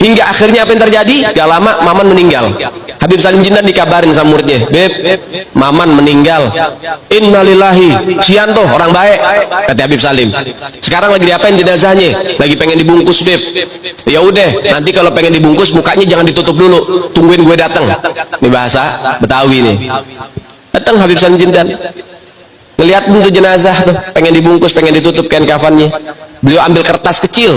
Hingga akhirnya apa yang terjadi? Gak lama Maman meninggal. Habib Salim Jindan dikabarin sama muridnya, Beb, Maman meninggal. Innalillahi. Sian tuh orang baik, kata Habib Salim. Sekarang lagi diapain jenazahnya? Lagi pengen dibungkus, Beb. Ya udah, nanti kalau pengen dibungkus mukanya jangan ditutup dulu, tungguin gue datang. Ini bahasa Betawi nih. Datang Habib Salim Jindan, ngelihat bentuk jenazah tuh, pengen dibungkus, pengen ditutup kain kafannya. Beliau ambil kertas kecil,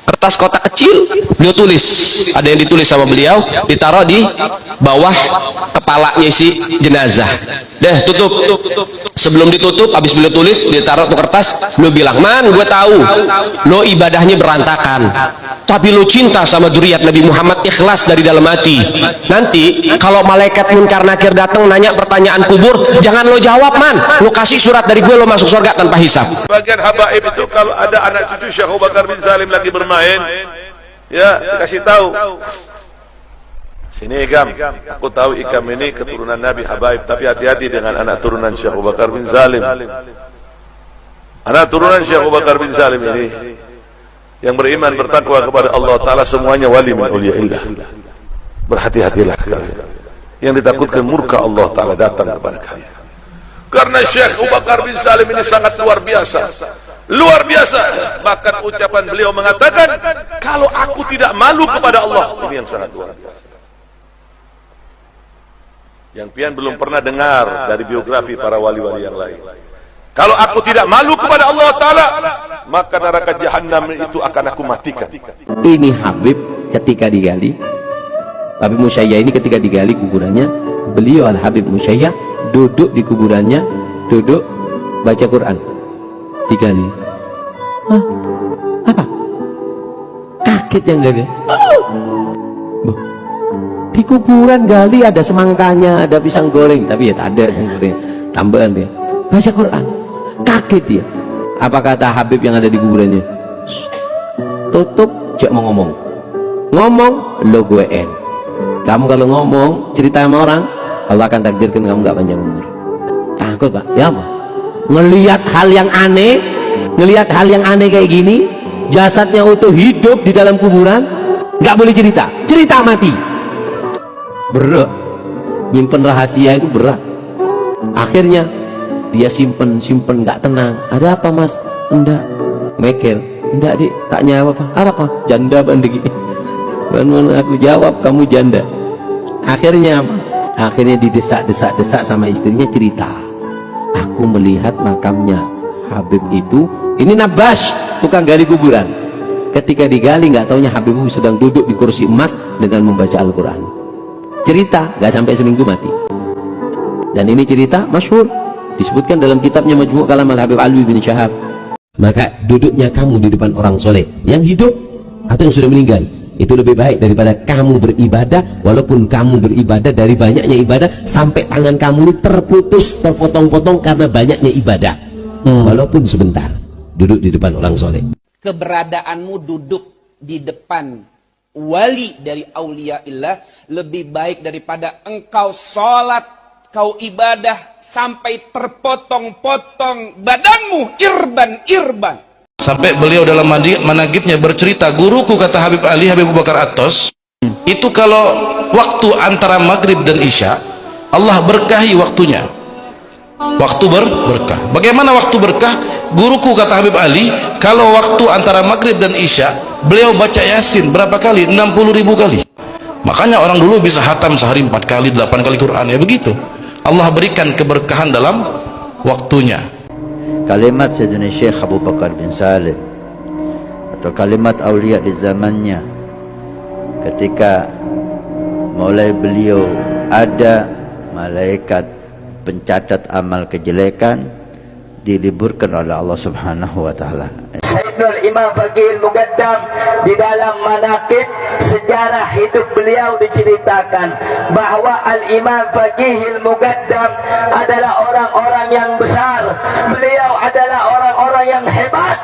kertas kotak kecil, beliau tulis, ada yang ditulis sama beliau, ditaruh di bawah kepalanya si jenazah. Deh, tutup. Sebelum ditutup, habis beliau tulis, ditaruh tuh kertas, beliau bilang, Man, gue tahu lo ibadahnya berantakan, tapi lo cinta sama dzurriyyat Nabi Muhammad, ikhlas dari dalam hati. Nanti kalau malaikat munkar nakir datang nanya pertanyaan kubur, jangan lo jawab, Man, lo kasih surat dari gue, lo masuk surga tanpa hisab. Sebagian habaib itu kalau ada anak cucu Syekh Abu Bakar bin Salim lagi bermain, ya dikasih tahu, sini Ikam, aku tahu Ikam ini keturunan Nabi habaib, tapi hati-hati dengan anak turunan Syekh Abu Bakar bin Salim. Anak turunan Syekh Abu Bakar bin Salim ini yang beriman bertakwa kepada Allah Ta'ala, semuanya wali min awliyaillah. Berhati-hatilah kalian, yang ditakutkan murka Allah Ta'ala datang kepada kalian. Karena Syekh Abu Bakar bin Salim ini sangat luar biasa. Luar biasa. Bahkan ucapan beliau mengatakan, kalau aku tidak malu kepada Allah, ini yang sangat luar biasa. Yang pian belum pernah dengar dari biografi para wali-wali yang lain. Kalau aku tidak malu kepada Allah Ta'ala, maka neraka Jahannam itu akan aku matikan. Ini Habib ketika digali, Habib Musyayyah ini ketika digali kuburannya, beliau Al-Habib Musyayyah duduk di kuburannya, duduk baca Quran, digali. Hah? Apa? Kaget yang gali. Di kuburan gali ada semangkanya, ada pisang goreng, tapi ya tak ada pisang goreng, tambahan dia. Baca Quran, kaget dia. Apa kata Habib yang ada di kuburannya? Tutup, jangan mau ngomong lo gue en. Kamu kalau ngomong cerita sama orang, Allah akan takdirkan kamu nggak panjang umur. Takut Pak? Ya apa? Ngelihat hal yang aneh kayak gini, jasadnya utuh hidup di dalam kuburan, nggak boleh cerita mati. Berat, nyimpen rahasia itu berat. Akhirnya dia simpen nggak tenang. Ada apa Mas? Enggak, mikir. Enggak Dik, tak nyawa apa? Apa? Janda bandegi. Mana aku jawab kamu janda. Akhirnya didesak sama istrinya, cerita. Aku melihat makamnya Habib itu. Ini Nabas, tukang gali kuburan. Ketika digali, nggak taunya Habib sedang duduk di kursi emas dengan membaca Al-Quran. Cerita, nggak sampai seminggu mati. Dan ini cerita masyhur, disebutkan dalam kitabnya Majmu' Kalam Al-Habib Alwi bin Syahab. Maka duduknya kamu di depan orang soleh yang hidup atau yang sudah meninggal, itu lebih baik daripada kamu beribadah, walaupun kamu beribadah dari banyaknya ibadah sampai tangan kamu ini terputus, terpotong-potong karena banyaknya ibadah, walaupun sebentar duduk di depan orang soleh. Keberadaanmu duduk di depan wali dari auliaillah lebih baik daripada engkau sholat, kau ibadah sampai terpotong-potong badanmu irban. Sampai beliau dalam managibnya bercerita, guruku, kata Habib Ali Habib Abu Bakar Atos, itu kalau waktu antara maghrib dan isya, Allah berkahi waktunya, waktu berkah. Bagaimana waktu berkah? Guruku, kata Habib Ali, kalau waktu antara maghrib dan isya, beliau baca Yasin berapa kali? 60.000 kali. Makanya orang dulu bisa hatam sehari 4 kali, 8 kali Quran, ya begitu. Allah berikan keberkahan dalam waktunya. Kalimat Sayyidina Syekh Abu Bakar bin Salim, atau kalimat aulia di zamannya, ketika mulai beliau ada malaikat pencatat amal kejelekan, diliburkan oleh Allah Subhanahu wa taala. Sayyidul Imam Faqihul Muqaddam di dalam manaqib sejarah hidup beliau diceritakan bahwa Al-Imam Faqihul Muqaddam adalah orang-orang yang besar. Beliau adalah orang-orang yang hebat.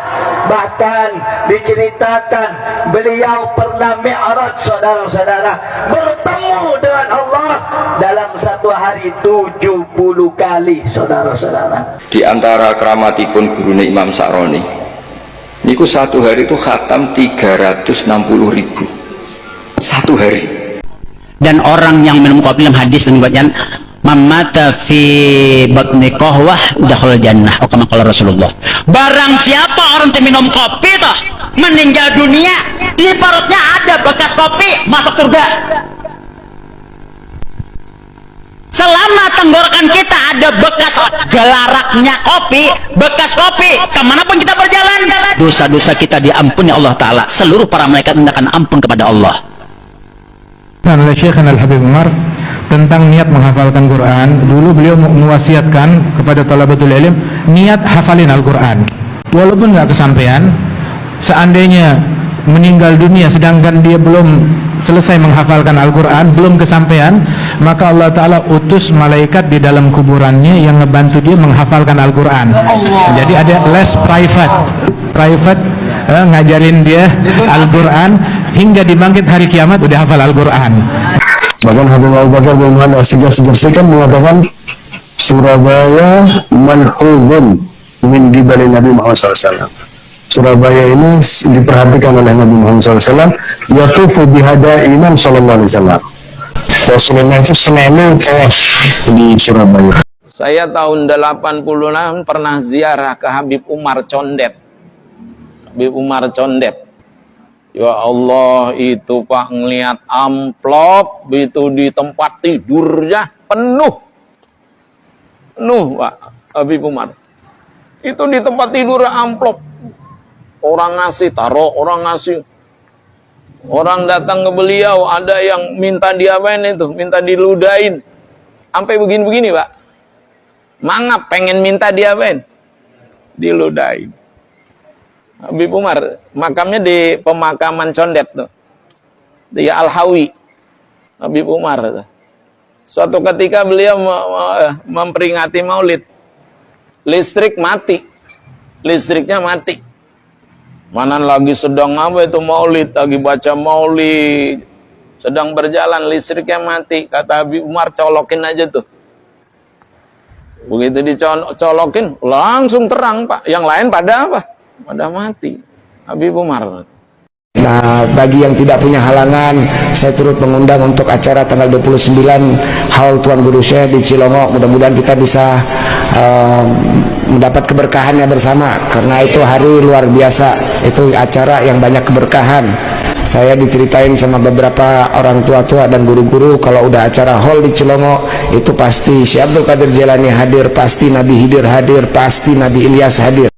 Bahkan diceritakan beliau pernah mi'raj, saudara-saudara, bertemu dengan Allah dalam satu hari 70 kali, saudara-saudara. Di antara keramatipun gurune Imam Sa'roni, niku satu hari itu khatam 360.000 satu hari. Dan orang yang minum kopi dalam hadis menyebutkan mamata fi batni qahwah dakhul jannah, atau kama qala Rasulullah. Barang siapa orang yang minum kopi toh meninggal dunia, di perutnya ada bekas kopi, masuk surga. Selama tenggorokan kita ada bekas gelaraknya kopi, bekas kopi, kemanapun kita berjalan, dosa-dosa kita diampuni Allah Ta'ala. Seluruh para malaikat mintakan ampun kepada Allah. Oleh Syekh Al-Habib Umar tentang niat menghafalkan Quran. Dulu beliau mewasiatkan kepada thalabatul ilm niat hafalin Al-Quran. Walaupun nggak kesampaian, seandainya meninggal dunia sedangkan dia belum selesai menghafalkan Al-Quran, belum kesampaian, maka Allah Ta'ala utus malaikat di dalam kuburannya yang ngebantu dia menghafalkan Al-Quran. Jadi ada les private ngajarin dia Al-Quran hingga dibangkit hari kiamat udah hafal Al-Quran. Bahkan Habib Abu Bakar bin Muhammad As-Sigaf kan mengatakan Surabaya malhuzun min gibali Nabi Muhammad SAW. Surabaya ini diperhatikan oleh Nabi Muhammad SAW. Yatufu bihada Imam Sallallahu Alaihi Wasallam. Rasulullah itu selalu tawaf di Surabaya. Saya tahun 86 pernah ziarah ke Habib Umar Condet. Habib Umar Condet. Ya Allah, itu Pak ngelihat amplop itu di tempat tidurnya penuh Pak Habib Umar. Itu di tempat tidur amplop. Orang ngasih, taruh, orang ngasih. Orang datang ke beliau, ada yang minta diapain itu, minta diludahin. Sampai begini-begini Pak. Mangap pengen minta diapain? Diludahin. Habib Umar, makamnya di pemakaman Condet tuh. Di Al-Hawi. Habib Umar. Suatu ketika beliau memperingati Maulid. Listrik mati. Listriknya mati. Mana lagi sedang apa itu Maulid, lagi baca Maulid. Sedang berjalan listriknya mati. Kata Habib Umar, colokin aja tuh. Begitu dicolokin, langsung terang Pak. Yang lain pada apa? Pada mati. Habib Umar. Nah, bagi yang tidak punya halangan, saya turut mengundang untuk acara tanggal 29 Haul Tuan Guru Syekh di Cilongok. Mudah-mudahan kita bisa mendapat keberkahannya bersama, karena itu hari luar biasa. Itu acara yang banyak keberkahan. Saya diceritain sama beberapa orang tua-tua dan guru-guru, kalau udah acara haul di Cilongok itu pasti Syekh Abdul Qadir Jailani hadir, pasti Nabi Khidir hadir, pasti Nabi Ilyas hadir.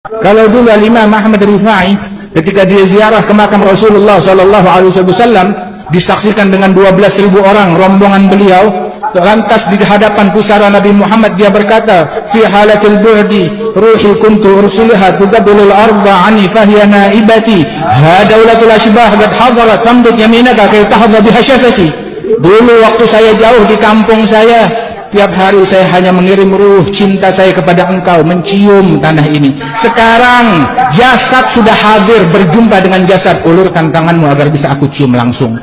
Kalau dulu Imam Ahmad Rifai ketika dia ziarah ke makam Rasulullah SAW disaksikan dengan 12.000 orang rombongan beliau, lantas di hadapan pusara Nabi Muhammad dia berkata, fi halatil bu'di ruhi kuntu ursilha tuqabbilul arda ani fahiya naibati hadaulatul ashbah qad hadarat famdud yaminaka kay tahdha biha syafati. Dulu waktu saya jauh di kampung saya, tiap hari saya hanya mengirim ruh cinta saya kepada engkau, mencium tanah ini. Sekarang jasad sudah hadir, berjumpa dengan jasad, ulurkan tanganmu agar bisa aku cium langsung.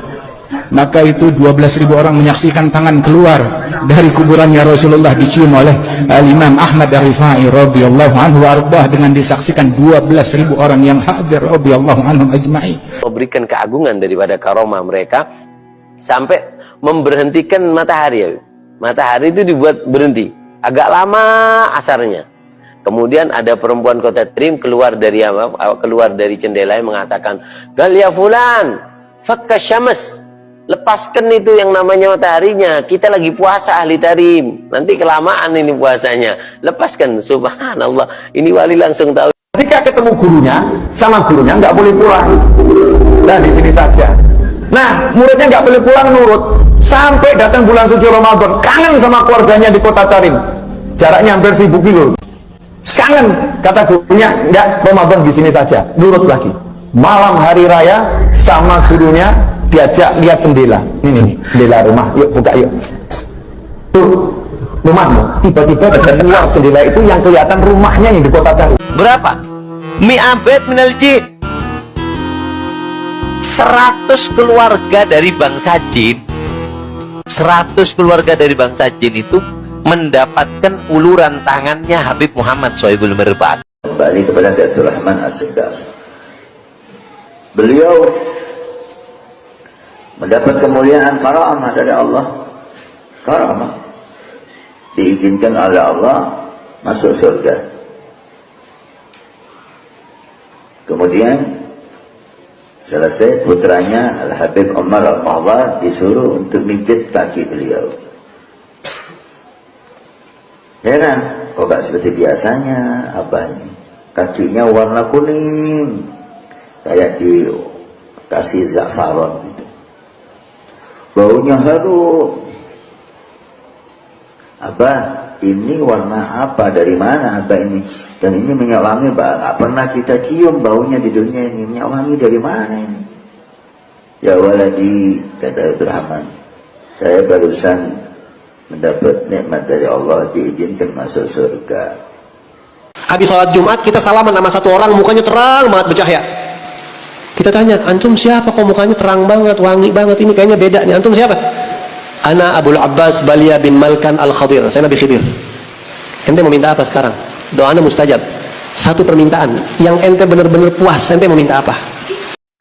Maka itu 12.000 orang menyaksikan tangan keluar dari kuburannya Rasulullah dicium oleh Imam Ahmad Rifai radhiyallahu anhu warḍah, dengan disaksikan 12.000 orang yang hadir radhiyallahu anhum ajma'in. Memberikan keagungan daripada karomah mereka sampai memberhentikan matahari ya. Matahari itu dibuat berhenti agak lama asarnya. Kemudian ada perempuan kota Trim keluar dari jendela yang mengatakan, "Gal ya fulan, fakka syams." Lepaskan itu yang namanya mataharinya. Kita lagi puasa ahli Tarim. Nanti kelamaan ini puasanya. Lepaskan. Subhanallah. Ini wali langsung tahu. Ketika ketemu gurunya, sama gurunya nggak boleh pulang. Nah, di sini saja. Nah, muridnya nggak boleh pulang nurut. Sampai datang bulan suci Ramadan, kangen sama keluarganya di kota Tarim. Jaraknya hampir 1000 kilo. Kangen, kata gurunya, enggak, Ramadan di sini saja, nurut lagi. Malam hari raya sama gurunya diajak lihat jendela. Ini jendela rumah, yuk buka yuk. Tuh, rumahmu. Tiba-tiba dari luar jendela itu yang kelihatan rumahnya yang di kota Tarim. Berapa? Mi'abed minal jin. 100 keluarga dari bangsa jin. 100 keluarga dari bangsa jin itu mendapatkan uluran tangannya Habib Muhammad Shoaibul Mirbat. Kembali kepada Datul Rahman As-Sigaf. beliau mendapat kemuliaan karamah dari Allah. Karamah diizinkan oleh Allah masuk surga. Kemudian selesai, putranya Al-Habib Umar Al-Mahwar disuruh untuk mijit kaki beliau. Heran, kok gak seperti biasanya, apa ini? Kakinya warna kuning, kayak dikasih za'faron gitu. Baunya harum. Abah, ini warna apa? Dari mana Abah ini? Dan ini minyak wangi, Pak. Gak pernah kita cium baunya di dunia ini. Minyak wangi dari mana ini? Ya waladi, kata Abdurrahman, saya barusan mendapat nikmat dari Allah, diizinkan masuk surga. Habis sholat Jumat kita salaman sama satu orang, mukanya terang banget bercahaya. Kita tanya, antum siapa kok mukanya terang banget, wangi banget, ini kayaknya beda nih. Antum siapa? Ana Abul Abbas Balia bin Malkan Al-Khadir, saya Nabi Khidir. Ente mau minta apa sekarang? Doanya mustajab. Satu permintaan yang ente benar-benar puas, ente mau minta apa?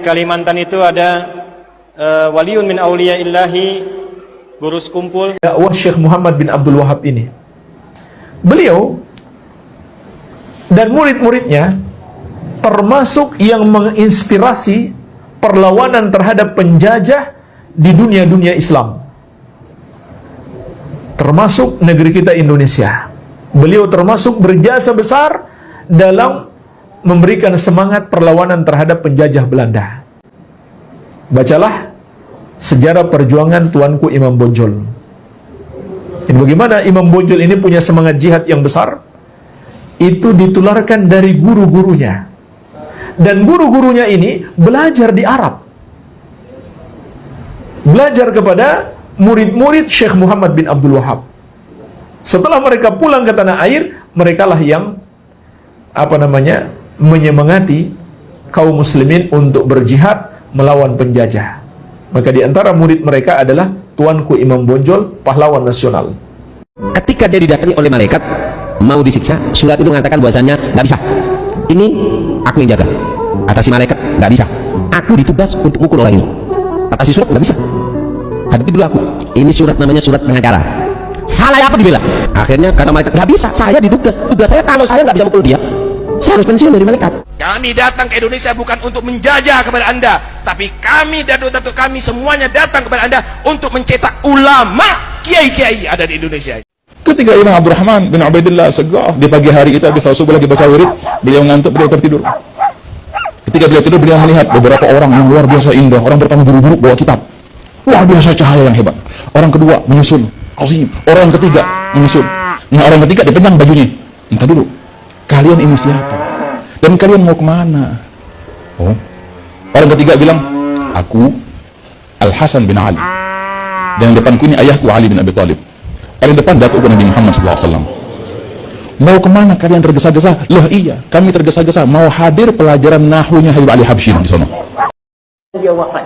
Kalimantan itu ada waliun min awliya illahi, guru sekumpul dakwah Syekh Muhammad bin Abdul Wahab ini. Beliau dan murid-muridnya termasuk yang menginspirasi perlawanan terhadap penjajah di dunia-dunia Islam, termasuk negeri kita Indonesia. Beliau termasuk berjasa besar dalam memberikan semangat perlawanan terhadap penjajah Belanda. Bacalah sejarah perjuangan Tuanku Imam Bonjol. Dan bagaimana Imam Bonjol ini punya semangat jihad yang besar, itu ditularkan dari guru-gurunya. Dan guru-gurunya ini belajar di Arab, belajar kepada murid-murid Syekh Muhammad bin Abdul Wahab. Setelah mereka pulang ke tanah air, merekalah yang menyemangati kaum muslimin untuk berjihad melawan penjajah. Maka di antara murid mereka adalah Tuanku Imam Bonjol, pahlawan nasional. Ketika dia didatangi oleh malaikat mau disiksa, surat itu mengatakan bahwasanya nggak bisa. Ini aku yang jaga. Kata si malaikat, nggak bisa. Aku ditugas untuk mukul orang ini. Kata si surat, nggak bisa. Hadapi dulu aku. Ini surat namanya surat pengacara. Salah apa dibela? Akhirnya kata malaikat, nggak bisa. Saya ditugas. Tugas saya kalau saya nggak bisa mukul dia, saya harus pensiun dari malaikat. Kami datang ke Indonesia bukan untuk menjajah kepada Anda, tapi kami dan datuk kami semuanya datang kepada Anda untuk mencetak ulama, kiai-kiai ada di Indonesia. Ketika Imam Abdurrahman bin Ubaidillah As-Saggaf di pagi hari itu habis subuh lagi baca wirid, beliau ngantuk, beliau tertidur. Ketika beliau tidur, beliau melihat beberapa orang yang luar biasa indah. Orang pertama guru-guru bawa kitab, luar biasa cahaya yang hebat. Orang kedua menyusun, orang ketiga menyusun. Nah, orang ketiga dipegang bajunya. Entah dulu, kalian ini siapa? Dan kalian mau kemana? Oh, orang ketiga bilang, aku Al-Hasan bin Ali. Dan depanku ini ayahku Ali bin Abi Thalib. Paling depan datuk Nabi Muhammad SAW. Mau kemana kalian tergesa-gesa? Loh iya, kami tergesa-gesa mau hadir pelajaran nahunya Habib Ali Habsyi di sana. Dia wafat.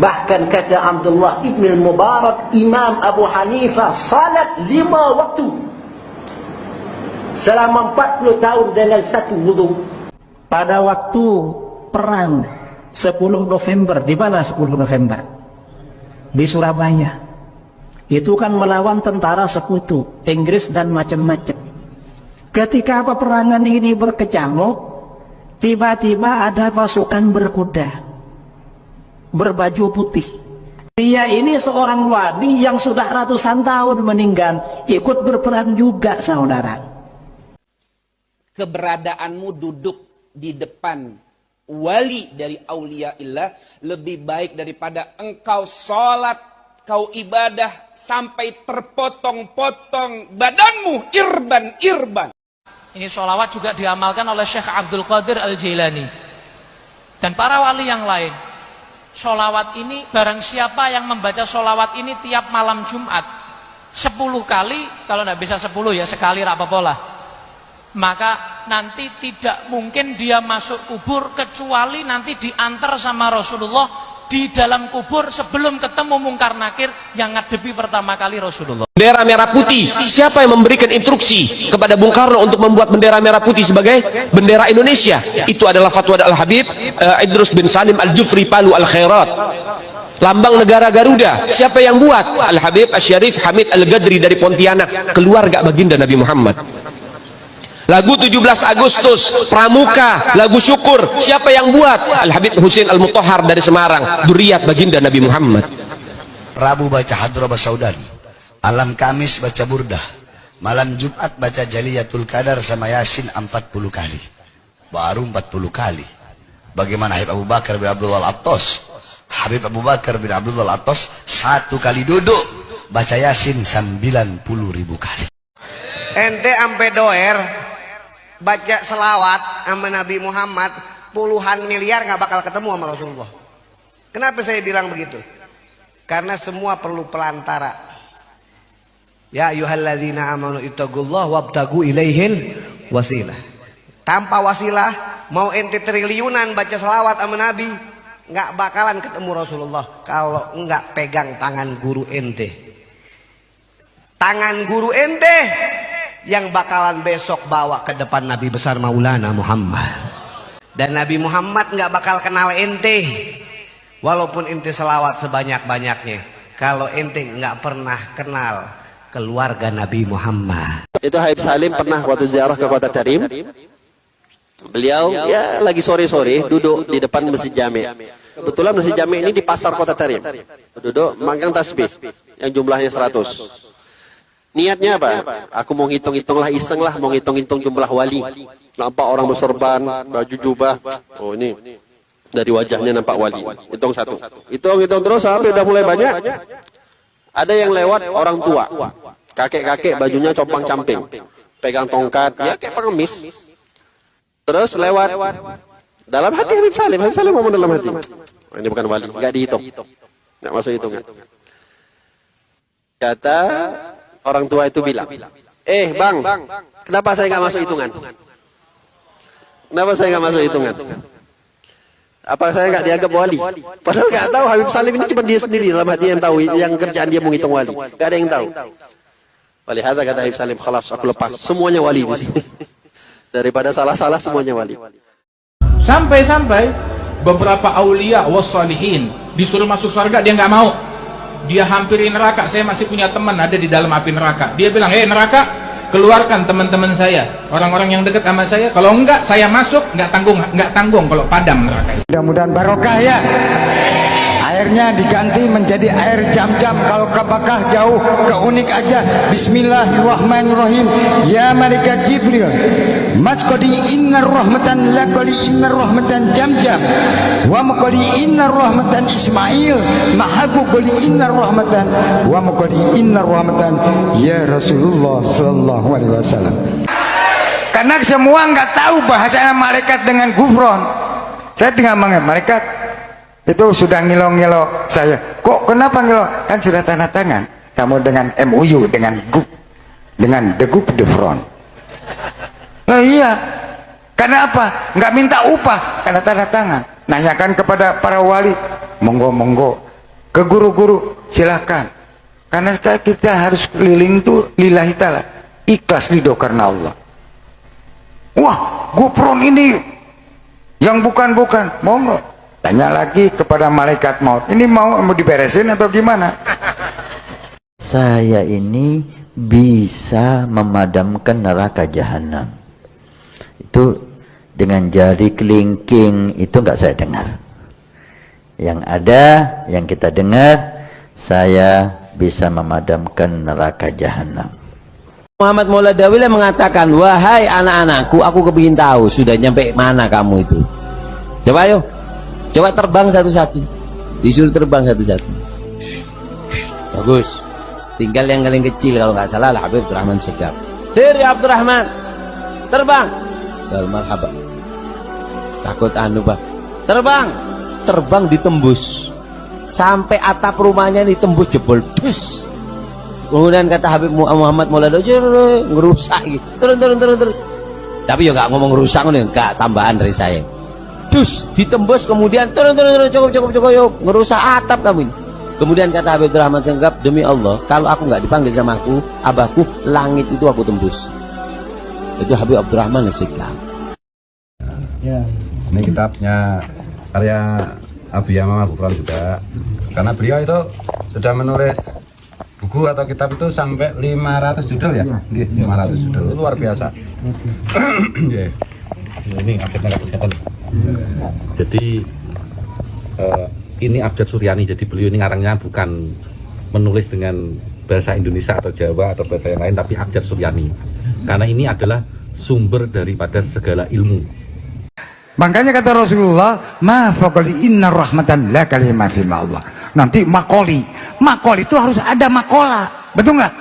Bahkan kata Abdullah ibn al-Mubarak, Imam Abu Hanifah salat 5 waktu selama 40 tahun dengan satu wudu. Pada waktu perang 10 November, di mana 10 November? Di Surabaya. Itu kan melawan tentara sekutu Inggris dan macam-macam. Ketika peperangan ini berkecamuk, tiba-tiba ada pasukan berkuda berbaju putih. Dia ini seorang wali yang sudah ratusan tahun meninggal, ikut berperang juga, saudara. Keberadaanmu duduk di depan wali dari aulia illah lebih baik daripada engkau sholat, kau ibadah sampai terpotong-potong badanmu irban. Ini sholawat juga diamalkan oleh Syekh Abdul Qadir Al-Jailani dan para wali yang lain. Sholawat ini, barang siapa yang membaca sholawat ini tiap malam Jumat 10 kali, kalau tidak bisa 10 ya sekali rapapola, maka nanti tidak mungkin dia masuk kubur kecuali nanti diantar sama Rasulullah di dalam kubur sebelum ketemu mungkar nakir yang ngadepi pertama kali Rasulullah. Bendera merah putih, siapa yang memberikan instruksi kepada Bung Karno untuk membuat bendera merah putih sebagai bendera Indonesia? Itu adalah fatwa Al-Habib Idrus bin Salim Al-Jufri Palu Al-Khairat. Lambang negara Garuda, siapa yang buat? Al-Habib Asy-Syarif Hamid Al-Gadri dari Pontianak, keluarga baginda Nabi Muhammad. Lagu 17 Agustus, Pramuka, lagu syukur, siapa yang buat? Al-Habib Husain Al-Mutahhar dari Semarang, dzurriyyat baginda Nabi Muhammad. Rabu baca Hadrobah Saudan, malam Kamis baca Burdah, malam Jumat baca Jaliyatul Qadar sama Yasin 40 kali. Baru 40 kali. Bagaimana Habib Abu Bakar bin Abdullah Al-Attas? Habib Abu Bakar bin Abdullah Al-Attas 1 kali duduk baca Yasin 90.000 kali. Ente ampe doer baca selawat sama Nabi Muhammad puluhan miliar nggak bakal ketemu sama Rasulullah. Kenapa saya bilang begitu? Karena semua perlu pelantara. Ya ayyuhalladzina amanu ittaqullaha wabtagu ilaihil wasilah. Tanpa wasilah mau ente triliunan baca selawat sama Nabi nggak bakalan ketemu Rasulullah kalau nggak pegang tangan guru ente. Tangan guru ente yang bakalan besok bawa ke depan Nabi besar Maulana Muhammad. Dan Nabi Muhammad nggak bakal kenal ente walaupun ente selawat sebanyak-banyaknya kalau ente nggak pernah kenal keluarga Nabi Muhammad. Itu Habib Salim pernah waktu ziarah ke Kota Tarim, beliau ya lagi sore-sore duduk di depan Masjid Jami'. Kebetulan Masjid Jami' ini di pasar Kota Tarim. Duduk memegang tasbih yang jumlahnya 100. Niatnya apa? Aku mau ngitung-hitung lah, iseng lah, mau ngitung-hitung jumlah wali. Nampak orang bersorban, baju jubah. Oh ini dari wajahnya nampak wali. Hitung 1. Hitung terus sampai udah mulai banyak. Ada yang lewat orang tua, kakek-kakek bajunya compang-camping, pegang tongkat, ya kayak pengemis. Terus lewat dalam hati Habib Salim ngomong dalam hati. Oh, ini bukan wali, nggak dihitung, nggak masuk hitungan. Kata orang tua itu bilang, bang, kenapa saya nggak masuk hitungan? Kenapa saya nggak masuk hitungan? Apa saya nggak dianggap wali? Padahal nggak tahu Habib Salim ini cuma dia sendiri dalam hati yang tahu, yang kerjaan dia menghitung wali. Nggak ada yang tahu. Walihada kata Habib Salim, khalas aku lepas, semuanya wali di sini. Daripada salah-salah semuanya wali. Sampai-sampai beberapa aulia wassalihin disuruh masuk surga dia nggak mau. Dia hampiri neraka. Saya masih punya teman ada di dalam api neraka. Dia bilang, neraka, keluarkan teman-teman saya, orang-orang yang dekat sama saya. Kalau enggak, saya masuk, nggak tanggung kalau padam neraka. Mudah-mudahan barokah ya. Airnya diganti menjadi air jam-jam. Kalau kebakah jauh ke unik aja. Bismillahirrahmanirrahim. Ya malaikat Jibril, masqadi innar rahmatan laqali innar rahmatan jam-jam wa maqadi innar rahmatan Ismail mahaku qali innar rahmatan wa maqadi innar rahmatan ya Rasulullah sallallahu alaihi wasallam. Karena semua nggak tahu bahasa malaikat dengan gufron. Saya tinggal mengatakan malaikat itu sudah ngilo-ngilo saya. Kok kenapa ngilo? Kan sudah tanda tangan kamu dengan MOU dengan GUP, dengan the GUP de front. Nah iya, karena apa? Nggak minta upah karena tanda tangan. Nanyakan kepada para wali, monggo ke guru-guru silahkan. Karena kita harus keliling tuh lillahi ta'ala, ikhlas ridho karena Allah. Wah, GoPro ini yang bukan-bukan, monggo. Tanya lagi kepada malaikat maut, ini mau diberesin atau gimana? Saya ini bisa memadamkan neraka jahanam. Itu dengan jari kelingking itu nggak saya dengar. Yang ada, yang kita dengar, saya bisa memadamkan neraka jahanam. Muhammad Maulana Dawila mengatakan, wahai anak-anakku, aku kepingin tahu sudah nyampe mana kamu itu. Coba ayo, coba terbang satu-satu. Disuruh terbang satu-satu. Bagus. Tinggal yang paling kecil kalau nggak salah lah Habib Abdurrahman Segaf. Diri Abdurrahman, terbang. Marhaba. Takut Pak. Terbang ditembus. Sampai atap rumahnya ditembus jebol. Dus. Kemudian kata Habib Muhammad Maulana ngerusak gitu. Turun. Tapi ya nggak ngomong rusak, nggak tambahan dari saya. dus ditembus, kemudian turun cukup yuk, ngerusak atap kamu ini. Kemudian kata Habib Rahman Senggap, demi Allah kalau aku nggak dipanggil sama abahku, langit itu aku tembus. Itu Habib Abdurrahman As-Siklam. Ya. Ini kitabnya karya Abi Yamama Ghufran juga, karena beliau itu sudah menulis buku atau kitab itu sampai 500 judul ya, 500 judul, luar biasa. Ini akhirnya kesehatan. Jadi ini Abjad Suryani, jadi beliau ini ngarangnya bukan menulis dengan bahasa Indonesia atau Jawa atau bahasa yang lain, tapi Abjad Suryani, karena ini adalah sumber daripada segala ilmu. Makanya kata Rasulullah, ma faqali inna rahmatan la kalima fi Allah. Nanti makoli itu harus ada makola, betul nggak?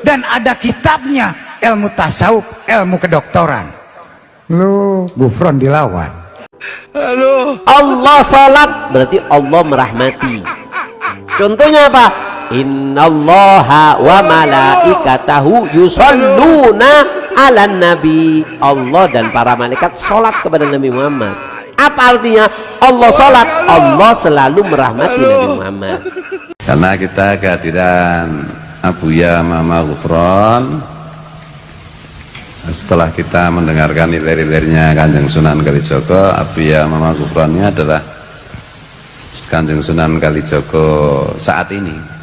Dan ada kitabnya, ilmu tasawuf, ilmu kedokteran. Lu Ghufran dilawan. Allah salat berarti Allah merahmati. Contohnya apa? Innallaha wa malaikatahu yusholluna ala nabi. Allah dan para malaikat salat kepada Nabi Muhammad. Apa artinya? Allah salat, Allah selalu merahmati Nabi Muhammad. Karena kita kehadiran Abu Yamama Ghufran, setelah kita mendengarkan nilai-nilainya Kanjeng Sunan Kalijogo, Abu Yamama Ghufrannya adalah Kanjeng Sunan Kalijogo saat ini.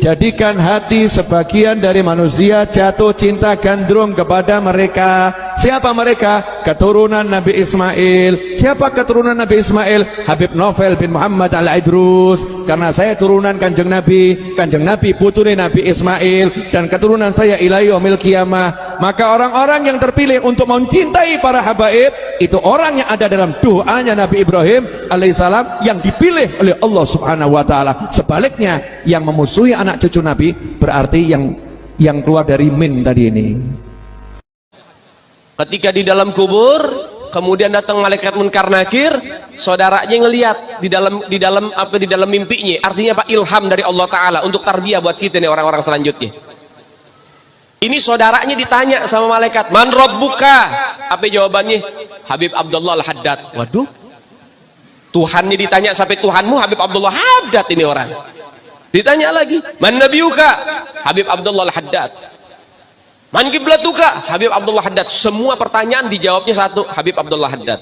Jadikan hati sebagian dari manusia jatuh cinta gandrung kepada mereka. Siapa mereka? Keturunan Nabi Ismail. Siapa keturunan Nabi Ismail? Habib Novel bin Muhammad Al-Idrus. Karena saya turunan Kanjeng Nabi putune Nabi Ismail, dan keturunan saya ila yaumil qiyamah. Maka orang-orang yang terpilih untuk mencintai para habaib itu orang yang ada dalam doanya Nabi Ibrahim alaihissalam, yang dipilih oleh Allah Subhanahu wa taala. Sebaliknya, yang memusuhi anak cucu Nabi berarti yang keluar dari min tadi ini. Ketika di dalam kubur, kemudian datang malaikat Munkar Nakir, saudaranya ngelihat di dalam mimpinya. Artinya apa? Ilham dari Allah Taala untuk tarbiyah buat kita nih orang-orang selanjutnya. Ini saudaranya ditanya sama malaikat, man rabbuka? Apa jawabannya? Habib Abdullah Al-Haddad. Waduh, Tuhannya ditanya sampai Tuhanmu Habib Abdullah Haddad ini orang. Ditanya lagi, man nabiyuka? Habib Abdullah Al-Haddad. Man kiblatuka? Habib Abdullah Haddad. Semua pertanyaan dijawabnya satu, Habib Abdullah Haddad.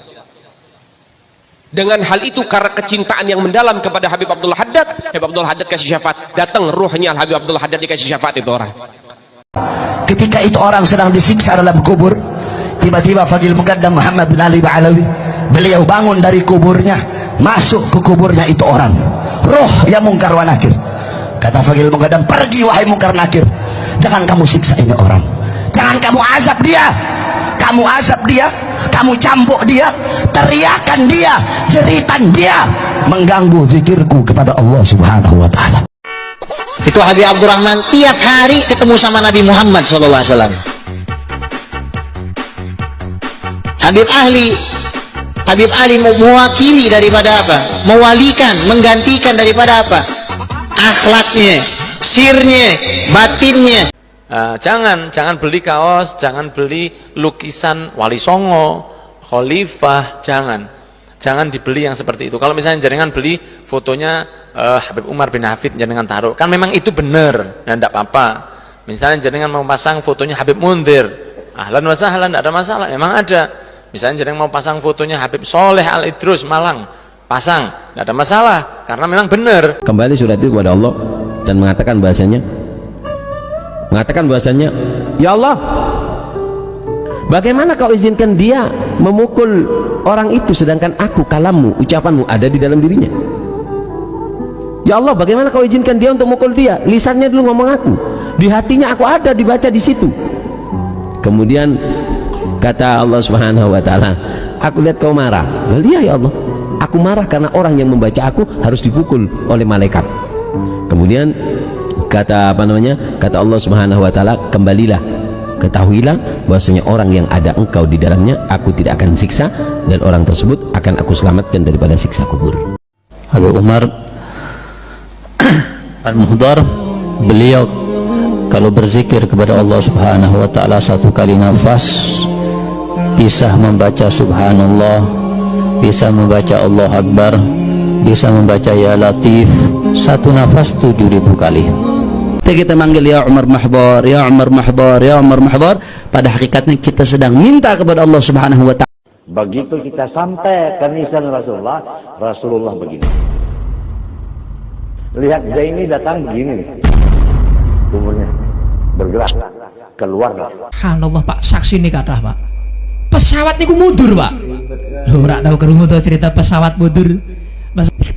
Dengan hal itu, karena kecintaan yang mendalam kepada Habib Abdullah Haddad, Habib Abdullah Haddad kasih syafaat. Datang ruhnya Habib Abdullah Haddad dikasih syafaat itu orang. Ketika itu orang sedang disiksa dalam kubur, tiba-tiba Fadil Muqaddam Muhammad bin Ali Ba'alawi, beliau bangun dari kuburnya, masuk ke kuburnya itu orang, roh yang Munkar wa Nakir. Kata Fadil Muqaddam, pergi wahai Munkar Nakir, jangan kamu siksa ini orang, jangan kamu azab dia, kamu cambuk dia, teriakan dia, jeritan dia, mengganggu zikirku kepada Allah Subhanahu wa taala. Itu Habib Abdurrahman tiap hari ketemu sama Nabi Muhammad SAW. Habib Ali mewakili daripada apa? Mewalikan, menggantikan daripada apa? Akhlaknya, sirnya, batinnya. Jangan beli kaos, jangan beli lukisan Wali Songo, Khalifah, jangan dibeli yang seperti itu. Kalau misalnya jenengan beli fotonya Habib Umar bin Hafid, jenengan taruh, kan memang itu benar, ya tidak apa-apa. Misalnya jenengan mau pasang fotonya Habib Munzir, ahlan wa sahlan, tidak ada masalah, memang ada. Misalnya jenengan mau pasang fotonya Habib Soleh Al-Idrus Malang, pasang, tidak ada masalah, karena memang benar. Kembali surat itu kepada Allah dan mengatakan bahasanya, ya Allah, bagaimana kau izinkan dia memukul orang itu sedangkan aku, kalammu, ucapanmu ada di dalam dirinya? Ya Allah, bagaimana kau izinkan dia untuk mukul dia? Lisannya dulu ngomong aku, di hatinya aku ada, dibaca di situ. Kemudian kata Allah Subhanahu wa taala, aku lihat kau marah. Iya ya Allah, aku marah karena orang yang membaca aku harus dipukul oleh malaikat. Kemudian kata Allah Subhanahu wa taala, kembalilah, ketahuilah bahwasanya orang yang ada engkau di dalamnya aku tidak akan siksa, dan orang tersebut akan aku selamatkan daripada siksa kubur. Habib Umar Al-Muhdar, beliau kalau berzikir kepada Allah Subhanahu wa taala 1 kali nafas bisa membaca subhanallah bisa membaca Allah Akbar, bisa membaca Ya Latif satu nafas 7.000 kali. Kita manggil ya Umar Mahdhar, ya Umar Mahdhar, ya Umar Mahdhar, pada hakikatnya kita sedang minta kepada Allah Subhanahu wa taala. Begitu kita sampai ke nisan Rasulullah, Rasulullah begini. Lihat Zaini datang begini nih. Tubuhnya bergerak, keluar. Subhanallah Pak, saksi ini kata Pak. Pesawat niku mundur Pak. Loh, ora tahu kerungu to cerita pesawat mundur.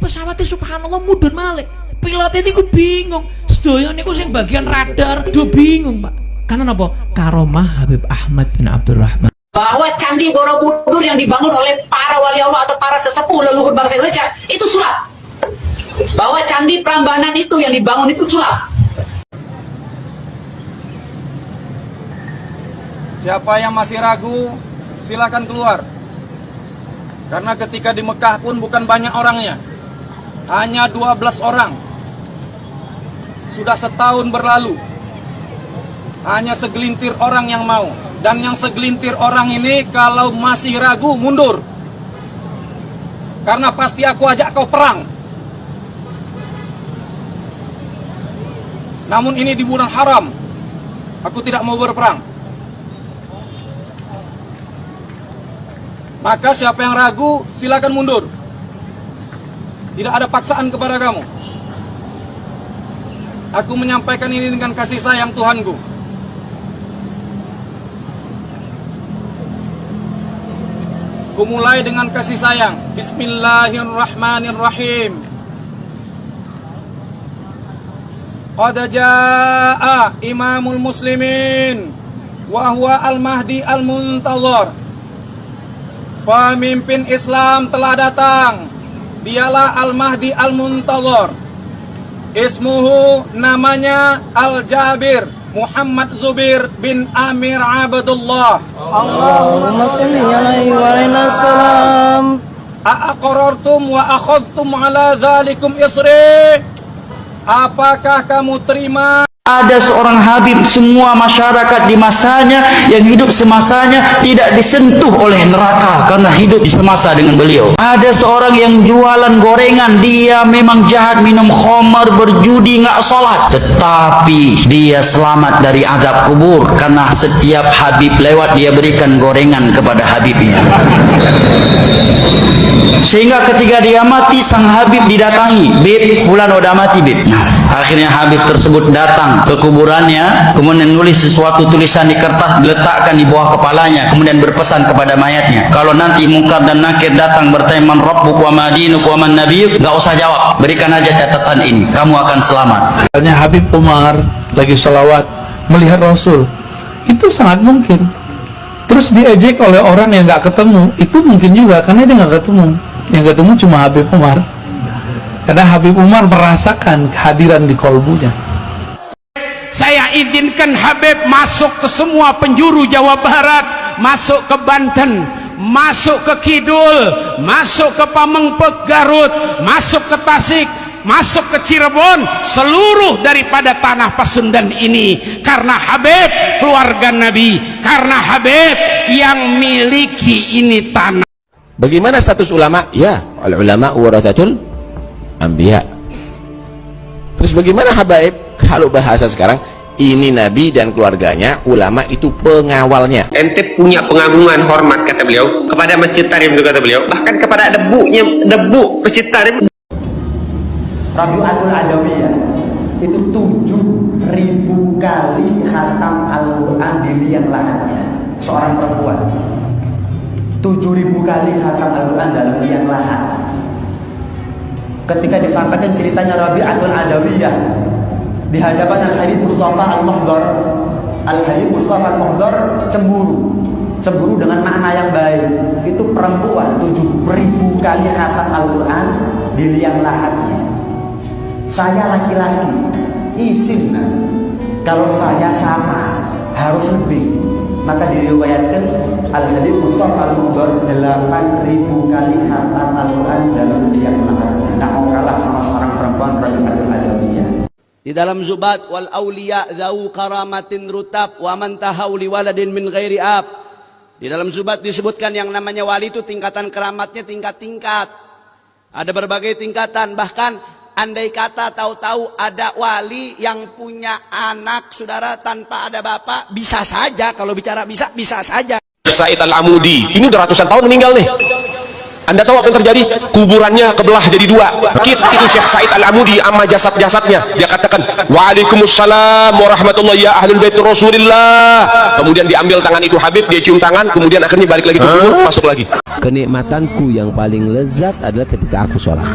Pesawatnya subhanallah mundur malih. Pilotnya niku bingung. Sedaya niku sing bagian radar do bingung Pak. Karena apa? Karomah Habib Ahmad bin Abdurrahman. Bahwa Candi Borobudur yang dibangun oleh para wali Allah atau para sesepuh leluhur bangsa Indonesia itu sulap. Bahwa Candi Prambanan itu yang dibangun itu sulap. Siapa yang masih ragu, silakan keluar. Karena ketika di Mekah pun bukan banyak orangnya, hanya 12 orang. Sudah setahun berlalu, hanya segelintir orang yang mau. Dan yang segelintir orang ini kalau masih ragu, mundur. Karena pasti aku ajak kau perang. Namun ini di bulan haram, aku tidak mau berperang. Maka siapa yang ragu, silakan mundur. Tidak ada paksaan kepada kamu. Aku menyampaikan ini dengan kasih sayang Tuhanku. Kumulai dengan kasih sayang. Bismillahirrahmanirrahim. Qad jaa'a imamul muslimin wa huwa al-mahdi al-muntazar. Pemimpin Islam telah datang. Dialah al-mahdi al-muntazar. Ismuhu, namanya Al-Jabir Muhammad Zubair bin Amir Abdullah. Allahumma salli alaihi wa sallam. Aqarartum wa akhadhtum ala dhalikum isri. Apakah kamu terima? Ada seorang Habib, semua masyarakat di masanya yang hidup semasanya tidak disentuh oleh neraka karena hidup di semasa dengan beliau. Ada seorang yang jualan gorengan, dia memang jahat, minum khamar, berjudi, nggak sholat, tetapi dia selamat dari azab kubur karena setiap Habib lewat dia berikan gorengan kepada Habibnya. Sehingga ketika dia mati, sang Habib didatangi, "Bib, fulan udah mati, Bib." Nah, akhirnya Habib tersebut datang ke kuburannya, kemudian nulis sesuatu tulisan di kertas, diletakkan di bawah kepalanya, kemudian berpesan kepada mayatnya, kalau nanti Munkar dan Nakir datang bertanya man rabbuk wa ma dinuk wa man nabiyuk, nggak usah jawab, berikan aja catatan ini, kamu akan selamat. Misalnya Habib Umar lagi sholawat melihat Rasul, itu sangat mungkin. Terus diejek oleh orang yang nggak ketemu, itu mungkin juga karena dia nggak ketemu. Yang ketemu cuma Habib Umar, karena Habib Umar merasakan kehadiran di kolbunya. Saya izinkan Habib masuk ke semua penjuru Jawa Barat, masuk ke Banten, masuk ke Kidul, masuk ke Pamengpeuk Garut, masuk ke Tasik, masuk ke Cirebon, seluruh daripada tanah Pasundan ini karena Habib keluarga Nabi, karena Habib yang miliki ini tanah. Bagaimana status ulama? Ya, al-ulama warathatul anbiya. Terus bagaimana habaib? Kalau bahasa sekarang, ini Nabi dan keluarganya, ulama itu pengawalnya. Ente punya pengagungan hormat, kata beliau, kepada Masjid Tarim itu, kata beliau, bahkan kepada debu Masjid Tarim. Rabi'atul Adawiyah itu 7.000 kali khatam Al-Quran di liang lahatnya. Seorang perempuan 7.000 kali khatam Al-Quran dalam liang lahat. Ketika disampaikan ceritanya Rabi'atul Adawiyah di hadapan Al-Habib Mustafa Al-Muhdhar, Al-Habib Mustafa Al-Muhdhar cemburu dengan makna yang baik. Itu perempuan 7.000 kali khatam Al-Quran di liang lahatnya. Saya laki-laki, izin, kalau saya sama harus lebih. Maka diriwayatkan Al-Habib Mustafa Al-Muhdhar 8.000 kali khatam Al-Quran dalam liang lahatnya. Tak mau kalah sama seorang perempuan Rabi'atul Adawiyah. Di dalam Zubat, wal awliya dzau karamatin rutab wa man tahawli waladin min ghairi ab. Di dalam Zubat disebutkan yang namanya wali itu tingkatan keramatnya tingkat-tingkat. Ada berbagai tingkatan. Bahkan andai kata tahu-tahu ada wali yang punya anak saudara tanpa ada bapak, bisa saja kalau bicara bisa saja. Said Al-Amudi ini udah ratusan tahun meninggal nih. Anda tahu apa yang terjadi? Kuburannya kebelah jadi dua. Itu Syekh Said Al-Amudi sama jasad-jasadnya. Dia katakan, "Waalaikumsalam warahmatullahi ya ahlul bait Rasulillah." Kemudian diambil tangan itu Habib, dia cium tangan, kemudian akhirnya balik lagi ke kubur, masuk lagi. Kenikmatanku yang paling lezat adalah ketika aku sholat.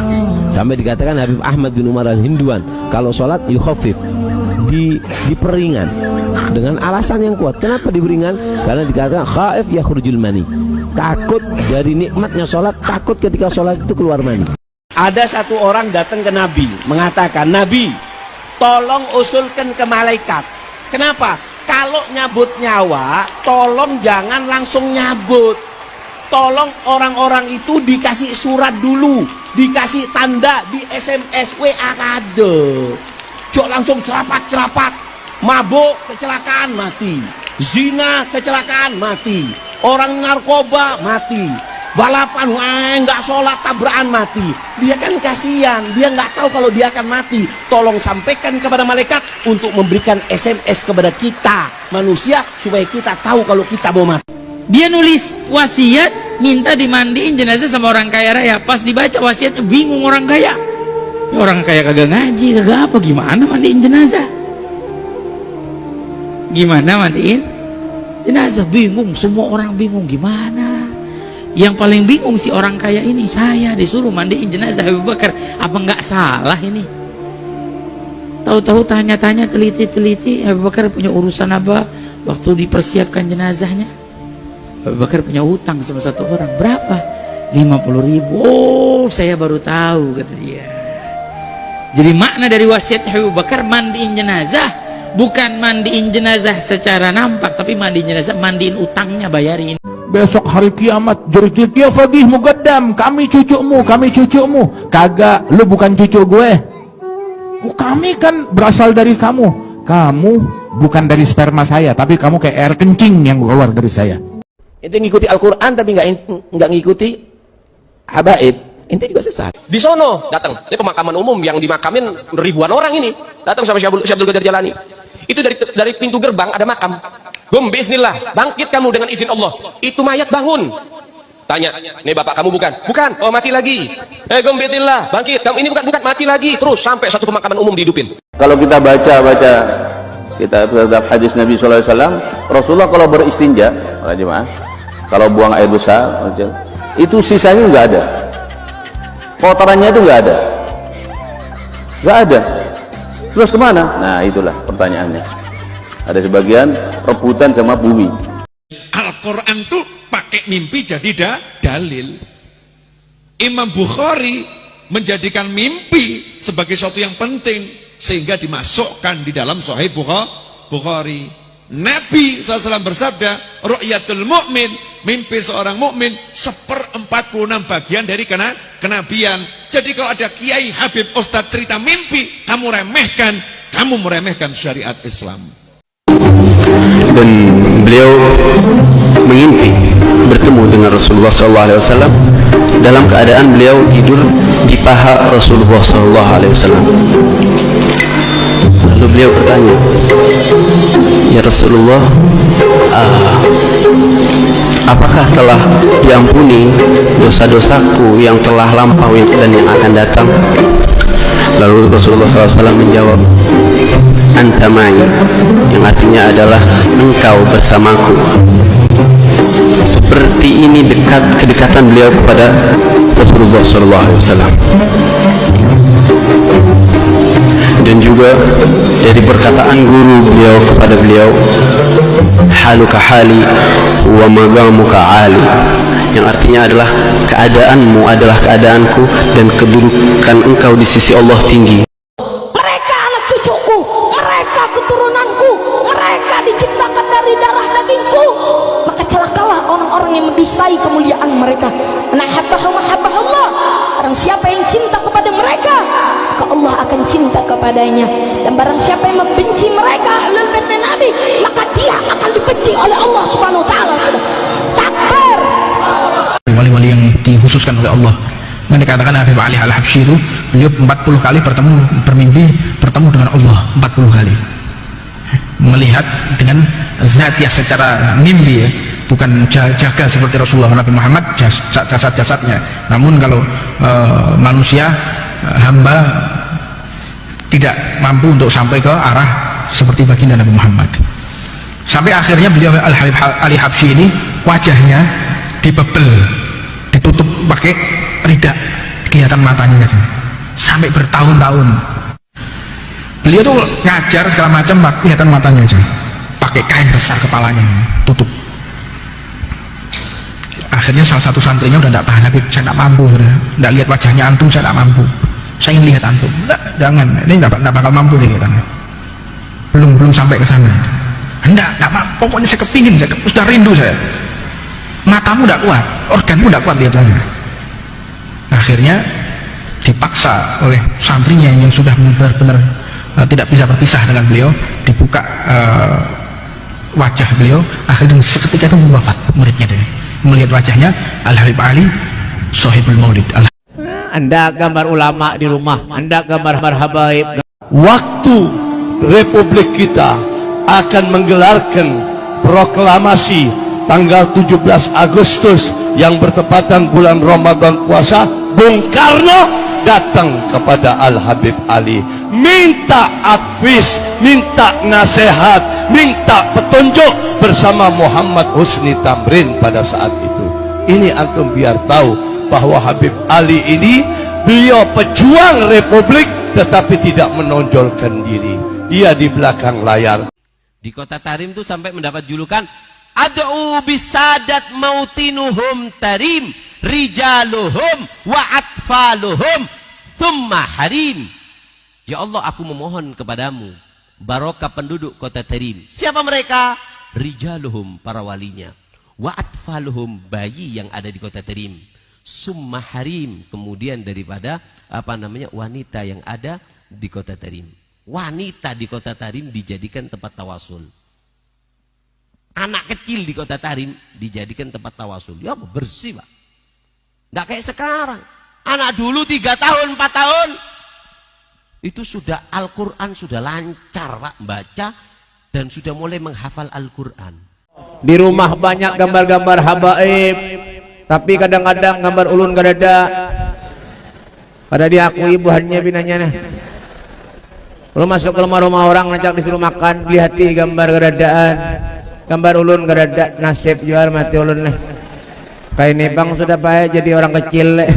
Sampai dikatakan Habib Ahmad bin Umar Al-Hinduan, kalau sholat yukhafif, diperingan dengan alasan yang kuat. Kenapa diperingan? Karena dikatakan khaif yakhrujul mani, takut dari nikmatnya sholat, takut ketika sholat itu keluar mani. Ada satu orang datang ke Nabi mengatakan, "Nabi, tolong usulkan ke malaikat." Kenapa? Kalau nyabut nyawa, tolong jangan langsung nyabut. Tolong orang-orang itu dikasih surat dulu, dikasih tanda di SMS, WA kade. Jok langsung cerapat-cerapat. Mabuk kecelakaan mati, zina kecelakaan mati, orang narkoba mati, balapan nggak sholat tabrakan mati. Dia kan kasihan, dia nggak tahu kalau dia akan mati. Tolong sampaikan kepada malaikat untuk memberikan SMS kepada kita manusia supaya kita tahu kalau kita mau mati. Dia nulis wasiat minta dimandiin jenazah sama orang kaya raya. Pas dibaca wasiatnya bingung orang kaya. Ya, orang kaya kagak ngaji, kagak apa, gimana mandiin jenazah? Gimana mandiin jenazah? Bingung, semua orang bingung gimana. Yang paling bingung si orang kaya ini, saya disuruh mandiin jenazah Abu Bakar, apa nggak salah ini? Tahu-tahu tanya-tanya, teliti-teliti, Abu Bakar punya urusan apa waktu dipersiapkan jenazahnya? Abu Bakar punya hutang sama satu orang, berapa? 50.000. Oh, saya baru tahu, kata dia. Jadi makna dari wasiat Abu Bakar mandiin jenazah, bukan mandiin jenazah secara nampak, tapi mandiin jenazah, mandiin utangnya, bayarin. Besok hari kiamat jerjit ya fagih mugaddam, kami cucumu. Kagak, lu bukan cucu gue. Kami kan berasal dari kamu. Kamu bukan dari sperma saya, tapi kamu kayak air kencing yang keluar dari saya. Ente ngikuti Al-Quran tapi nggak ngikuti habaib, ente juga sesat. Di sono datang, saya pemakaman umum yang dimakamin ribuan orang ini, datang sama Syekh Abdul Qadir Jalani. Itu dari pintu gerbang ada makam. Gum, bismillah, bangkit kamu dengan izin Allah. Itu mayat bangun. Tanya, nih bapak kamu bukan? Bukan. Oh, mati lagi. Gum, bismillah, bangkit. Kamu ini bukan, mati lagi. Terus sampai satu pemakaman umum dihidupin. Kalau kita baca kita terhadap hadis Nabi SAW, Rasulullah kalau beristinja, kalau buang air besar, itu sisanya nggak ada, kotorannya itu nggak ada. Terus kemana? Nah, itulah pertanyaannya. Ada sebagian rebutan sama bumi. Al-Quran tuh pakai mimpi jadi dalil. Imam Bukhari menjadikan mimpi sebagai sesuatu yang penting sehingga dimasukkan di dalam Sahih Bukhari. Nabi SAW bersabda, ru'yatul mu'min, mimpi seorang mukmin 1/46 bagian dari kenabian. Jadi kalau ada kiai, habib, ustadz cerita mimpi, kamu meremehkan syariat Islam. Dan beliau mengimpi bertemu dengan Rasulullah SAW dalam keadaan beliau tidur di paha Rasulullah SAW. Lalu beliau bertanya, "Ya Rasulullah, apakah telah diampuni dosa-dosaku yang telah lampaui dan yang akan datang?" Lalu Rasulullah SAW menjawab, "Anta ma'i," yang artinya adalah engkau bersamaku. Seperti ini kedekatan beliau kepada Rasulullah SAW. Dan juga dari perkataan guru beliau kepada beliau, "Haluka hali wa magamuka ali," yang artinya adalah keadaanmu adalah keadaanku dan kedudukan engkau di sisi Allah tinggi. Mereka anak cucuku, mereka keturunanku, mereka diciptakan dari darah dagingku. Maka celakalah orang-orang yang mendustai kemuliaan mereka. Nahabbahu mahabbahullah. Barang siapa yang cinta kepada mereka, maka Allah akan cinta kepadanya. Dan barang siapa yang membenci mereka, ahlul bait Nabi, maka dia akan dibenci oleh Allah Subhanahu wa taala. wali-wali yang dikhususkan oleh Allah. Dan dikatakan Habib Ali Al-Habsyi itu beliau 40 kali bermimpi bertemu dengan Allah 40 kali, melihat dengan zat yang secara mimpi ya, bukan jaga seperti Rasulullah Nabi Muhammad jasad-jasadnya. Namun kalau manusia hamba tidak mampu untuk sampai ke arah seperti baginda Nabi Muhammad. Sampai akhirnya beliau Al-Habib Ali Habsyi ini wajahnya dibebel, ditutup pakai ridak, kelihatan matanya aja. Sampai bertahun-tahun beliau tuh ngajar segala macam, kelihatan matanya aja, pakai kain besar kepalanya tutup. Akhirnya salah satu santrinya udah tidak tahan, Habib saya tidak mampu, tidak lihat wajahnya antum, saya tidak mampu, saya ingin lihat antum. Jangan, ini tidak bakal mampu deh katanya. Belum sampai ke sana. Enggak pokoknya saya kepingin, saya sudah rindu saya. Matamu tidak kuat, organmu tidak kuat lihat saya. Akhirnya dipaksa oleh santrinya yang sudah benar-benar tidak bisa berpisah dengan beliau, dibuka wajah beliau. Akhirnya seketika itu wafat muridnya deh. Melihat wajahnya Al-Habib Ali Sohibul Maulid. Anda gambar ulama di rumah, Anda gambar habaib. Waktu Republik kita akan menggelarkan proklamasi tanggal 17 Agustus yang bertepatan bulan Ramadan puasa, Bung Karno datang kepada Al-Habib Ali, minta advis, minta nasihat, minta petunjuk bersama Muhammad Husni Tamrin pada saat itu. Ini antum biar tahu bahwa Habib Ali ini beliau pejuang Republik tetapi tidak menonjolkan diri. Dia di belakang layar. Di kota Tarim itu sampai mendapat julukan Ad'u bisadat mautinuhum tarim rijaluhum wa atfaluhum thumma harim. Ya Allah, aku memohon kepadamu barokah penduduk kota Tarim. Siapa mereka? Rijaluhum, para walinya, wa atfaluhum, bayi yang ada di kota Tarim, summa harim, kemudian daripada wanita yang ada di kota Tarim. Wanita di kota Tarim dijadikan tempat tawasul. Anak kecil di kota Tarim dijadikan tempat tawasul. Ya bersih Pak. Nggak kayak sekarang. Anak dulu 3 tahun, 4 tahun itu sudah Al-Quran sudah lancar Pak baca dan sudah mulai menghafal Al-Quran. Di rumah banyak gambar-gambar habaib, tapi kadang-kadang gambar ulun gak ada. Pada diakui buahnya binanya nah. Lu masuk ke rumah-rumah orang ngajak disuruh makan, lihati gambar geradaan, gambar ulun gerada, nasib jual mati ulun nih. Kayak nebang sudah payah jadi orang kecil leh.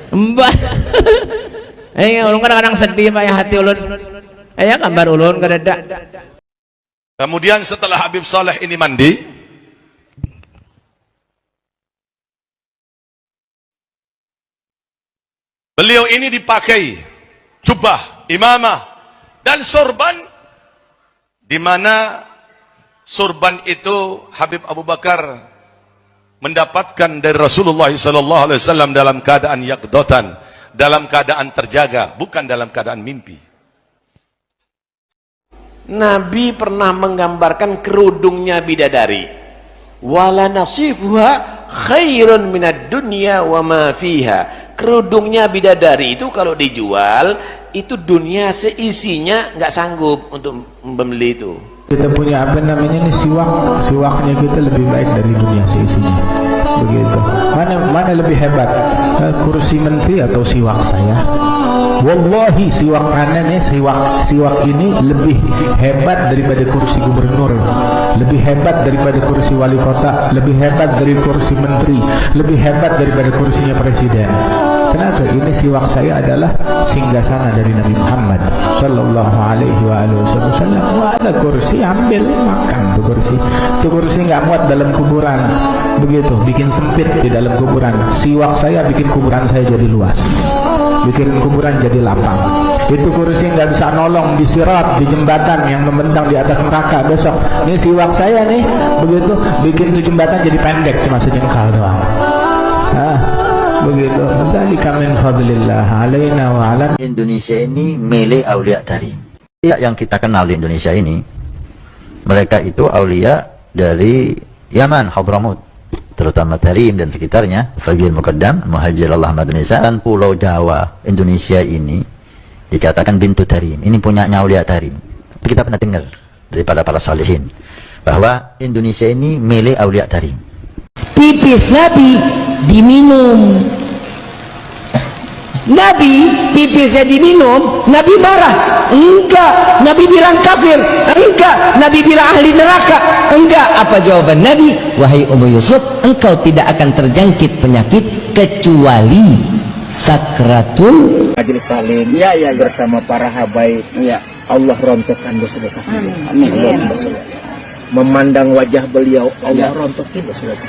Mbah. Ulun kadang-kadang sedih payah hati ulun. Gambar ulun gerada. Kemudian setelah Habib Saleh ini mandi, beliau ini dipakai jubah, imamah, dan sorban, di mana sorban itu Habib Abu Bakar mendapatkan dari Rasulullah SAW dalam keadaan yaqdatan, dalam keadaan terjaga, bukan dalam keadaan mimpi. Nabi pernah menggambarkan kerudungnya bidadari. Wala nasifuha khairun minad dunya wa ma fiha. Kerudungnya bidadari itu kalau dijual, itu dunia seisinya nggak sanggup untuk membeli itu. Kita punya ini siwaknya kita lebih baik dari dunia seisinya. Begitu. Mana lebih hebat? Kursi menteri atau siwak saya? Wallahi siwak kanan siwak ini lebih hebat daripada kursi gubernur, lebih hebat daripada kursi wali kota, lebih hebat dari kursi menteri, lebih hebat daripada kursinya presiden. Kenapa? Ini siwak saya adalah singgasana dari Nabi Muhammad sallallahu alaihi wasallam. Ada kursi, ambil makan tuh kursi. Tuh kursi nggak muat dalam kuburan. Begitu, bikin sempit di dalam kuburan. Siwak saya bikin kuburan saya jadi luas, bikin kuburan jadi lapang. Itu kursi nggak bisa nolong di sirat, di jembatan yang membentang di atas neraka besok. Ini siwak saya nih, begitu, bikin tuh jembatan jadi pendek cuma sejengkal doang. Begitu. Dzalika min fadlillah alaina wa ala. Indonesia ini milik aulia Tarim. Yang kita kenal di Indonesia ini, mereka itu aulia dari Yaman, Hadramut. terutama Tarim dan sekitarnya, Fagil Muqaddam, Muhajir Allah Madinisa, dan Pulau Jawa Indonesia ini dikatakan bintu Tarim. Ini punya Aulia Tarim. Tapi kita pernah dengar daripada para salihin bahwa Indonesia ini milik Aulia Tarim. Pipis Nabi diminum. Nabi pipisnya diminum, Nabi marah? Enggak. Nabi bilang kafir? Enggak. Nabi bilang ahli neraka? Enggak. Apa jawaban Nabi? Wahai Ummu Yusuf, engkau tidak akan terjangkit penyakit kecuali sakratul Majelis Taklim bersama para habaib. Allah rontokkan dosa-dosa kita. Amin. Memandang wajah beliau, Allah rontokin dosa-dosa.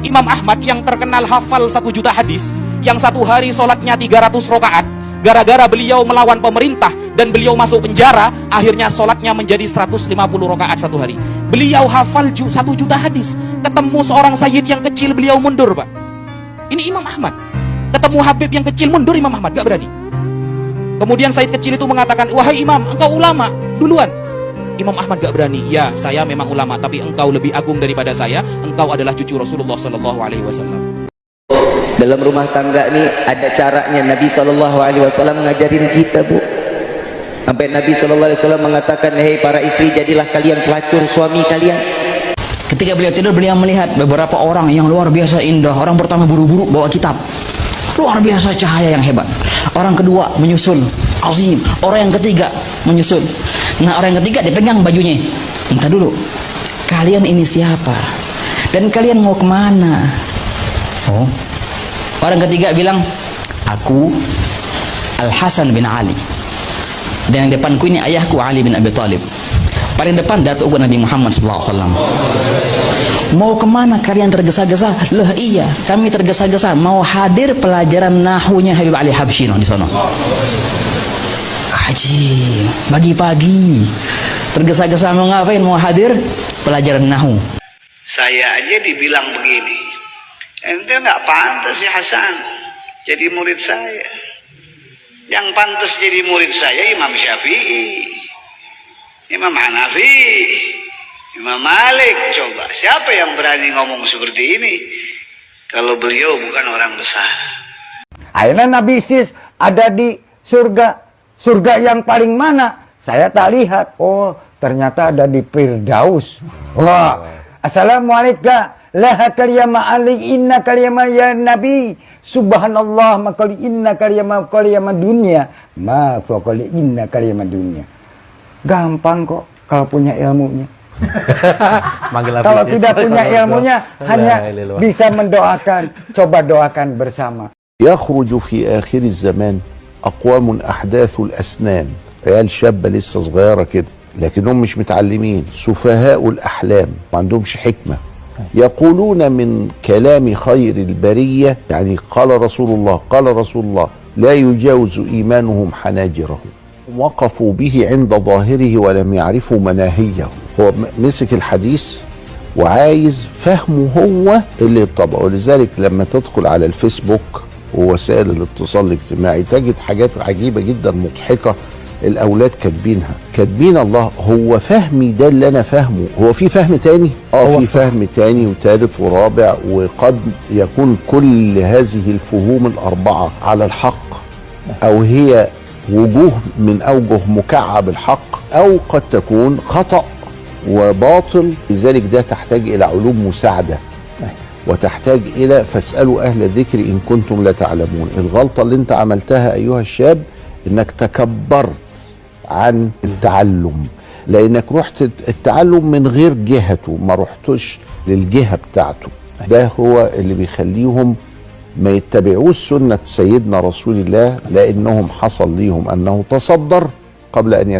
Imam Ahmad yang terkenal hafal 1 juta hadis, yang satu hari sholatnya 300 rakaat, gara-gara beliau melawan pemerintah dan beliau masuk penjara, akhirnya sholatnya menjadi 150 rakaat satu hari. Beliau hafal 1 juta hadis, ketemu seorang sayyid yang kecil, beliau mundur, Pak. Ini Imam Ahmad. Ketemu Habib yang kecil, mundur Imam Ahmad, gak berani. Kemudian sayyid kecil itu mengatakan, wahai imam, engkau ulama, duluan. Imam Ahmad gak berani. Ya, saya memang ulama, tapi engkau lebih agung daripada saya. Engkau adalah cucu Rasulullah SAW. Dalam rumah tangga ini ada caranya Nabi SAW ngajarin kita, Bu. Sampai Nabi SAW mengatakan, hei para istri, jadilah kalian pelacur suami kalian. Ketika beliau tidur, beliau melihat beberapa orang yang luar biasa indah. Orang pertama buru-buru bawa kitab, luar biasa cahaya yang hebat. Orang kedua menyusul, azim. Orang yang ketiga menyusul. Nah, orang yang ketiga dipegang bajunya. Entah dulu, kalian ini siapa? Dan kalian mau kemana? Oh, orang ketiga bilang, aku Al-Hasan bin Ali. Dan yang depanku ini ayahku Ali bin Abi Thalib. Paling depan datuk Nabi Muhammad SAW. Mau kemana kalian tergesa-gesa? Loh iya, kami tergesa-gesa mau hadir pelajaran nahunya Habib Ali Habsyi di sana. Haji, pagi-pagi tergesa-gesa mau ngapain? Mau hadir pelajaran nahu. Saya aja dibilang begini, ente nggak pantas ya Hasan jadi murid saya. Yang pantas jadi murid saya Imam Syafi'i, Imam Hanafi, Imam Malik. Coba siapa yang berani ngomong seperti ini kalau beliau bukan orang besar? Akhirnya Nabi Sis ada di surga. Surga yang paling mana? Saya tak lihat. Oh, ternyata ada di Firdaus. Wah, assalamualaikum. Laha kaliyama ali inna kaliyama ya Nabi. Subhanallah makali inna kaliyama dunia. Ma fakali inna kaliyama dunia. Gampang kok kalau punya ilmunya. Kalau tidak punya ilmunya hanya bisa mendoakan. Coba doakan bersama. يخرج في آخر الزمان أقوام أحداث الأسنان، عيال شابة لسه صغيرة كده لكنهم مش متعلمين، سفهاء الأحلام ما عندهمش حكمة، يقولون من كلام خير البرية، يعني قال رسول الله لا يجاوز إيمانهم حناجرهم. وقفوا به عند ظاهره ولم يعرفوا مناهيه. هو مسك الحديث وعايز فهمه هو اللي يطبقه. ولذلك لما تدخل على الفيسبوك ووسائل الاتصال الاجتماعي تجد حاجات عجيبة جدا مضحكة الأولاد كاتبين الله هو فهمي ده اللي أنا فهمه، هو في فهم تاني؟ في فهم تاني وثالث ورابع، وقد يكون كل هذه الفهوم الأربعة على الحق أو هي وجوه من أوجه مكعب الحق، أو قد تكون خطأ وباطل. لذلك ده تحتاج إلى علوم مساعدة وتحتاج إلى فاسألوا أهل الذكر إن كنتم لا تعلمون. الغلطة اللي انت عملتها أيها الشاب إنك تكبرت عن التعلم، لأنك رحت التعلم من غير جهته، ما رحتش للجهة بتاعته. ده هو اللي بيخليهم ما يتبعوش سنة سيدنا رسول الله، لأنهم حصل ليهم أنه تصدر قبل أن